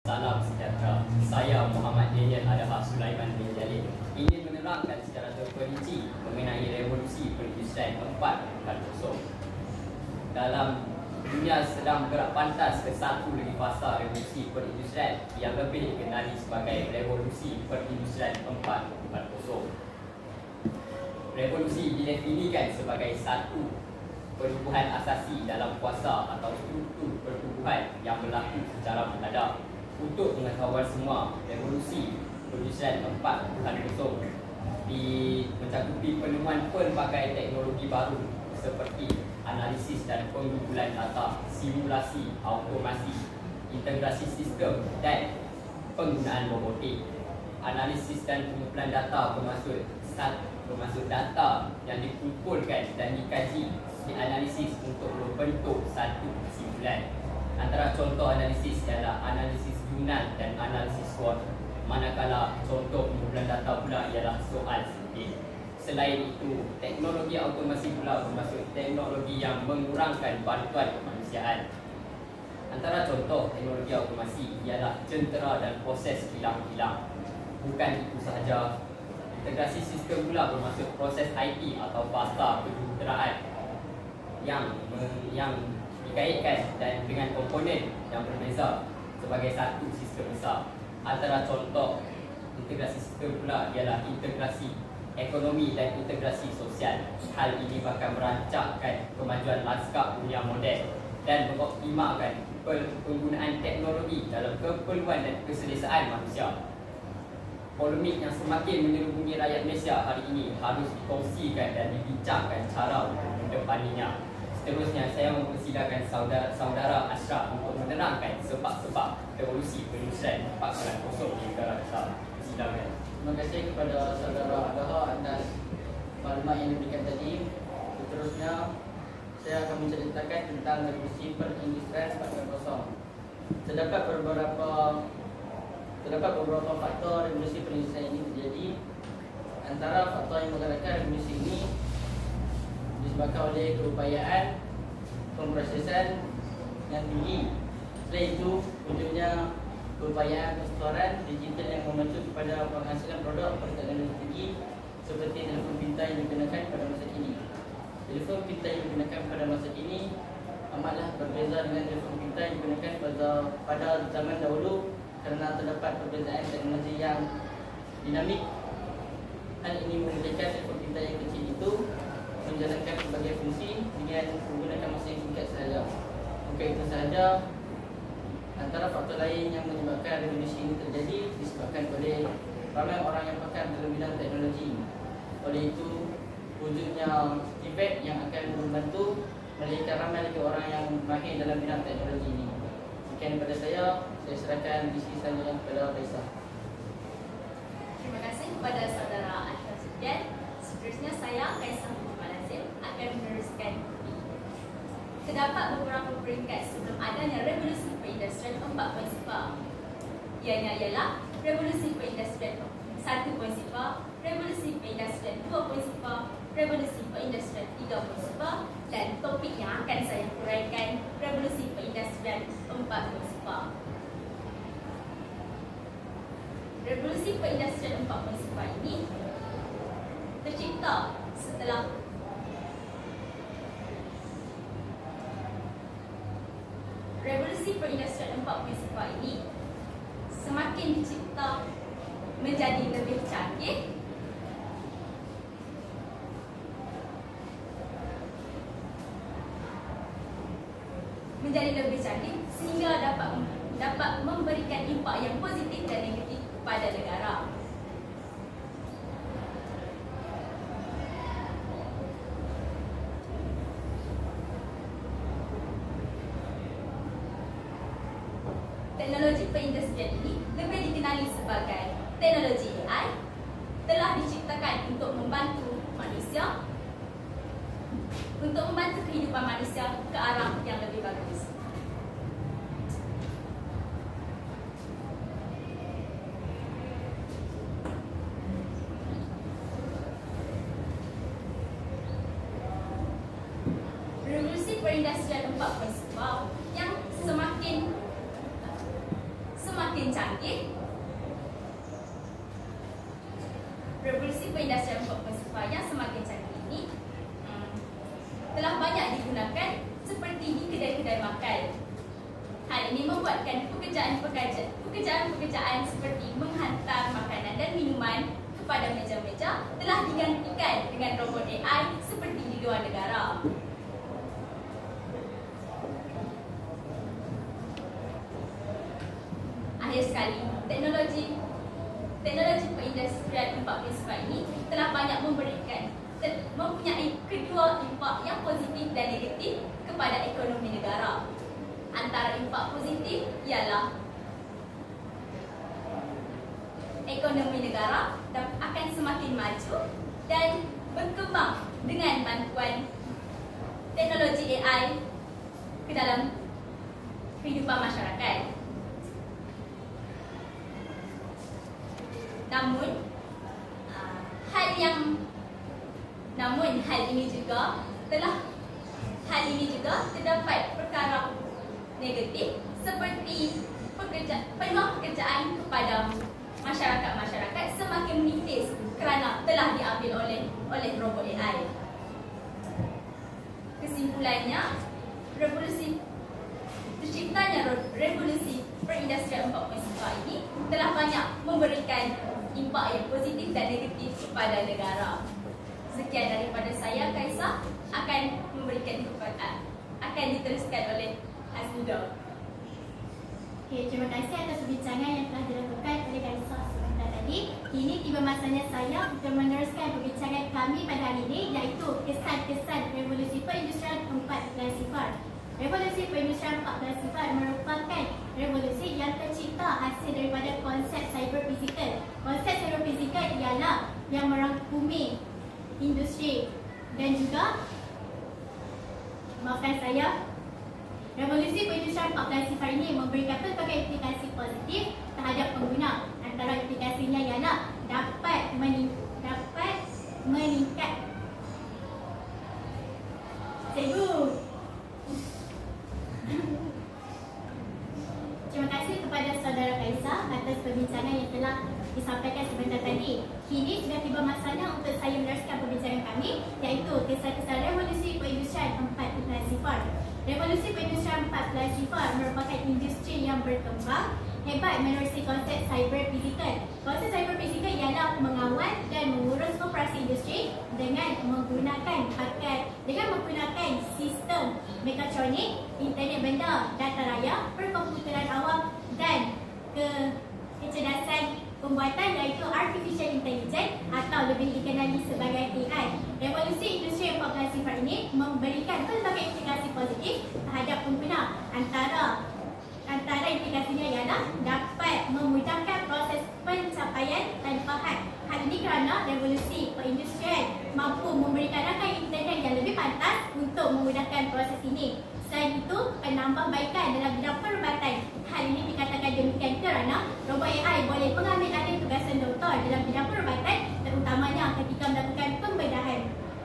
Salam sejahtera. Saya Muhammad Daniel Adham Sulaiman bin Jalil ingin menerangkan secara terperinci mengenai revolusi perindustrian 4.0. Dalam dunia sedang bergerak pantas ke satu lagi fasa revolusi perindustrian yang lebih dikenali sebagai revolusi perindustrian 4.0. Revolusi didefinisikan sebagai satu perubahan asasi dalam kuasa atau struktur pertubuhan yang berlaku secara mendadak. Untuk pengetahuan semua, revolusi perindustrian 4.0 mencakupi penemuan pelbagai teknologi baru seperti analisis dan pengumpulan data, simulasi, automasi, integrasi sistem dan penggunaan robotik. Analisis dan pengumpulan data bermaksud data yang dikumpulkan dan dikaji, dianalisis untuk membentuk satu kesimpulan. Antara contoh analisis ialah analisis Yunnan dan analisis SWOT, manakala contoh pengumpulan data pula ialah soal sedikit. Selain itu, teknologi automasi pula bermaksud teknologi yang mengurangkan bantuan kemanusiaan. Antara contoh teknologi automasi ialah jentera dan proses kilang-kilang. Bukan itu sahaja, integrasi sistem pula bermaksud proses IT atau fasa kejuruteraan yang dikaitkan dan dengan komponen yang berbeza sebagai satu sistem besar. Antara contoh integrasi sistem pula ialah integrasi ekonomi dan integrasi sosial. Hal ini bakal merancangkan kemajuan lanskap dunia moden dan mengoptimalkan penggunaan teknologi dalam keperluan dan keselesaan manusia. Polemik yang semakin menyerubungi rakyat Malaysia hari ini harus dikongsikan dan dibincangkan cara untuk mendepaninya. Seterusnya, saya mempersilakan saudara Ashraf untuk menerangkan sebab-sebab revolusi perindustrian 4.0 di negara kita. Silakan. Terima kasih kepada saudara Adham atas maklumat yang diberikan tadi. Seterusnya, saya akan menceritakan tentang revolusi perindustrian 4.0. Terdapat beberapa faktor revolusi perindustrian ini terjadi. Antara faktor yang menggerakkan revolusi ini disebabkan oleh keupayaan pemprosesan yang tinggi. Setelah itu, wujudnya keupayaan persekitaran digital yang memacu kepada penghasilan produk berteknologi tinggi seperti telefon pintar yang digunakan pada masa kini. Telefon pintar yang digunakan pada masa kini amatlah berbeza dengan telefon pintar yang digunakan pada zaman dahulu kerana terdapat perbezaan teknologi yang dinamik. Hal ini membolehkan telefon pintar yang kecil itu menjalankan berbagai fungsi dengan menggunakan masa yang singkat sahaja. Bukan itu sahaja, antara faktor lain yang menyebabkan revolusi ini terjadi disebabkan oleh ramai orang yang pakar dalam bidang teknologi. Oleh itu, wujudnya efek yang akan membantu melahirkan ramai lagi orang yang mahir dalam bidang teknologi ini. Sekian daripada saya serahkan diskusi selanjutnya kepada Faisal. Terima kasih kepada saudara Ashraf Sufian. Seterusnya saya Kaisar akan meneruskan. Terdapat beberapa peringkat sebelum adanya revolusi perindustrian 4.0. Ianya ialah revolusi perindustrian 1.0, revolusi perindustrian 2.0, revolusi perindustrian 3.0 dan topik yang akan saya huraikan, revolusi perindustrian 4.0. Revolusi perindustrian 4.0 ini tercipta setelah revolusi perindustrian 4.0 ini semakin dicipta menjadi lebih canggih, sehingga dapat memberikan impak yang positif dan negatif kepada negara. Teknologi perindustrian ini lebih dikenali sebagai teknologi AI, telah diciptakan untuk membantu manusia, untuk membantu kehidupan manusia ke arah yang lebih bagus. Revolusi perindustrian 4.0 yang semakin semakin canggih, revolusi perindustrian 4.0 yang semakin canggih ini telah banyak digunakan seperti di kedai-kedai makan. Hal ini membuatkan pekerjaan-pekerjaan seperti menghantar makanan dan minuman kepada meja-meja telah digantikan dengan robot AI seperti di luar negara. Akhir sekali, teknologi perindustrian 4.0 ini telah banyak mempunyai kedua impak yang positif dan negatif kepada ekonomi negara. Antara impak positif ialah ekonomi negara akan semakin maju dan berkembang dengan bantuan teknologi AI ke dalam kehidupan masyarakat. Namun hal ini juga terdapat perkara negatif seperti peluang pekerjaan kepada masyarakat semakin menipis kerana telah diambil oleh robot AI. Kesimpulannya, terciptanya revolusi perindustrian 4.0 ini telah banyak memberikan impak yang positif dan negatif kepada negara. Sekian daripada saya, Kaisa, akan diteruskan oleh Hasnida. Okey, terima kasih atas perbincangan yang telah dilakukan oleh Kaisa sebentar tadi. Kini tiba masanya saya untuk meneruskan perbincangan kami pada hari ini, iaitu kesan-kesan revolusi perindustrian 4.0. Revolusi perindustrian 4.0 merupakan revolusi yang tercipta hasil daripada konsep cyber fizikal. Konsep cyber fizikal ialah yang merangkumi industri dan juga, maafkan saya, revolusi perindustrian 4.0 ini memberikan pelbagai implikasi positif terhadap pengguna. Antara implikasinya ialah dapat meningkat. Cikgu, terima kasih kepada saudara Kaisa atas perbincangan yang telah disampaikan sebentar tadi. Kini sudah tiba masanya untuk saya meneruskan perbincangan kami, iaitu kesan-kesan revolusi perindustrian 4.0. Revolusi perindustrian 4.0 merupakan industri yang berkembang hebat menerusi konsep cyber fizikal. Konsep cyber fizikal ialah mengawal dan mengurus operasi industri dengan menggunakan sistem mekatronik, internet benda, data raya, perkomputeran awam dan kecerdasan pembuatan, iaitu artificial intelligence atau lebih dikenali sebagai AI. Revolusi industri 4.0 ini memberikan pelbagai implikasi positif terhadap pengguna. Antara implikasinya ialah dapat memudahkan proses pencapaian tanpa had. Hal ini kerana revolusi perindustrian mampu memberikan rangkaian internet yang lebih pantas untuk memudahkan proses ini. Selain itu, penambahbaikan dalam bidang perubatan. Hal ini dikatakan demikian kerana robot AI boleh mengambil alih tugasan doktor dalam bidang perubatan, terutamanya ketika melakukan pembedahan.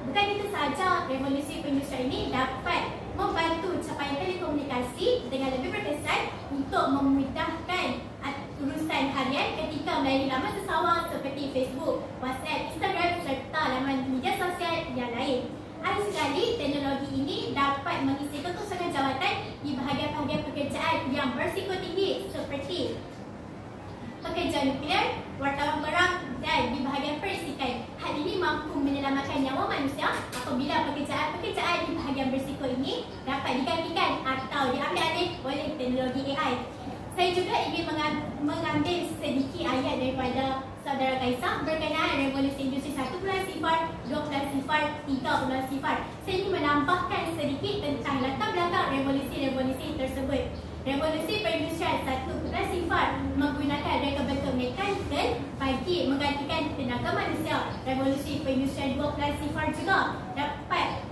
Bukan itu sahaja, revolusi perindustrian ini dapat membantu capaian telekomunikasi dengan lebih berkesan untuk memudahkan urusan harian ketika melalui laman sesawang seperti Facebook, WhatsApp, Instagram serta laman media sosial yang lain. Akhir sekali, teknologi ini dapat mengisi kekosongan jawatan di bahagian-bahagian pekerjaan yang berisiko tinggi seperti pekerja nuklear, wartawan perang dan di bahagian perisikan. Hal ini mampu menyelamatkan nyawa manusia apabila pekerjaan-pekerjaan di bahagian berisiko ini dapat digantikan atau diambil alih oleh teknologi AI. Saya juga ingin mengambil sedikit ayat daripada saudara Kaisa berkenaan revolusi industri 1.0, 2.0, 3.0. Saya ingin menambahkan sedikit tentang latar belakang revolusi-revolusi tersebut. Revolusi perindustrian 1.0 menggunakan reka bentuk mekanikal bagi menggantikan tenaga manusia. Revolusi perindustrian 2.0 juga dapat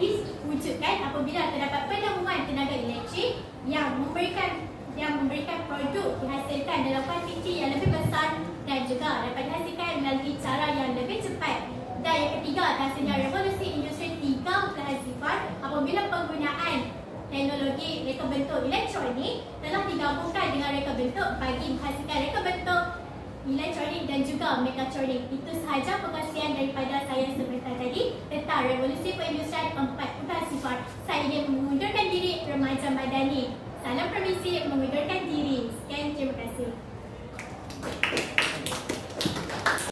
diwujudkan apabila terdapat penemuan tenaga elektrik yang memberikan produk dihasilkan dalam kuantiti yang lebih besar dan juga dapat dihasilkan melalui cara yang lebih cepat. Dan yang ketiga, hasilnya revolusi industri 3.0 apabila penggunaan teknologi reka bentuk elektronik telah digabungkan dengan reka bentuk bagi menghasilkan reka bentuk elektronik dan juga mekatronik. Itu sahaja perkongsian daripada saya sebentar tadi tentang revolusi perindustrian 4.0.